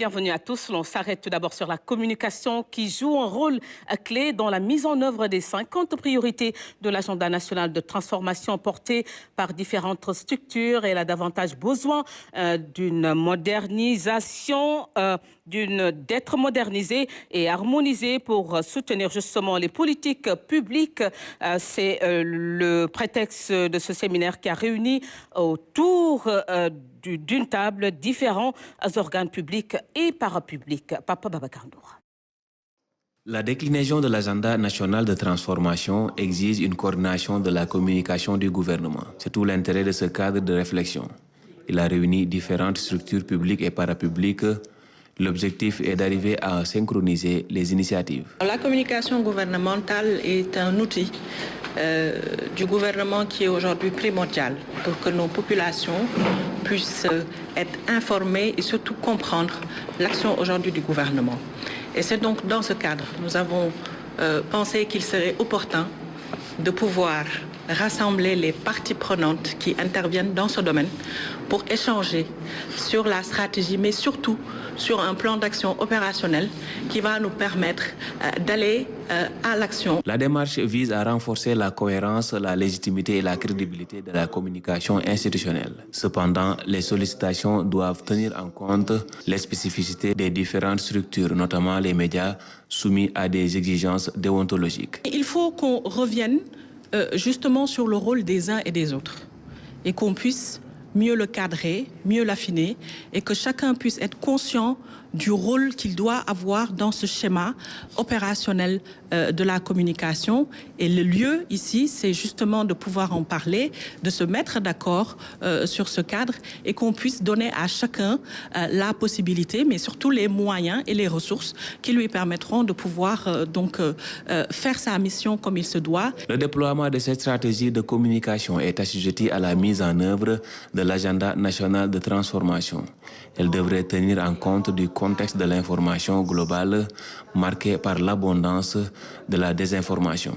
Bienvenue à tous. On s'arrête tout d'abord sur la communication qui joue un rôle clé dans la mise en œuvre des 50 priorités de l'agenda national de transformation porté par différentes structures. Elle a davantage besoin d'une modernisation, d'être modernisée et harmonisée pour soutenir justement les politiques publiques. C'est le prétexte de ce séminaire qui a réuni autour d'une table différents organes publics et parapublics. Papa Babacar Ndour. La déclinaison de l'agenda national de transformation exige une coordination de la communication du gouvernement. C'est tout l'intérêt de ce cadre de réflexion. Il a réuni différentes structures publiques et parapubliques. L'objectif est d'arriver à synchroniser les initiatives. La communication gouvernementale est un outil du gouvernement qui est aujourd'hui primordial pour que nos populations puissent être informées et surtout comprendre l'action aujourd'hui du gouvernement. Et c'est donc dans ce cadre que nous avons pensé qu'il serait opportun de pouvoir rassembler les parties prenantes qui interviennent dans ce domaine pour échanger sur la stratégie, mais surtout sur un plan d'action opérationnel qui va nous permettre d'aller à l'action. La démarche vise à renforcer la cohérence, la légitimité et la crédibilité de la communication institutionnelle. Cependant, les sollicitations doivent tenir en compte les spécificités des différentes structures, notamment les médias soumis à des exigences déontologiques. Il faut qu'on revienne justement sur le rôle des uns et des autres et qu'on puisse mieux le cadrer, mieux l'affiner et que chacun puisse être conscient du rôle qu'il doit avoir dans ce schéma opérationnel de la communication. Et le lieu ici, c'est justement de pouvoir en parler, de se mettre d'accord sur ce cadre et qu'on puisse donner à chacun la possibilité, mais surtout les moyens et les ressources qui lui permettront de pouvoir faire sa mission comme il se doit. Le déploiement de cette stratégie de communication est assujetti à la mise en œuvre de l'agenda national de transformation. Elle devrait tenir en compte du contexte de l'information globale marqué par l'abondance de la désinformation.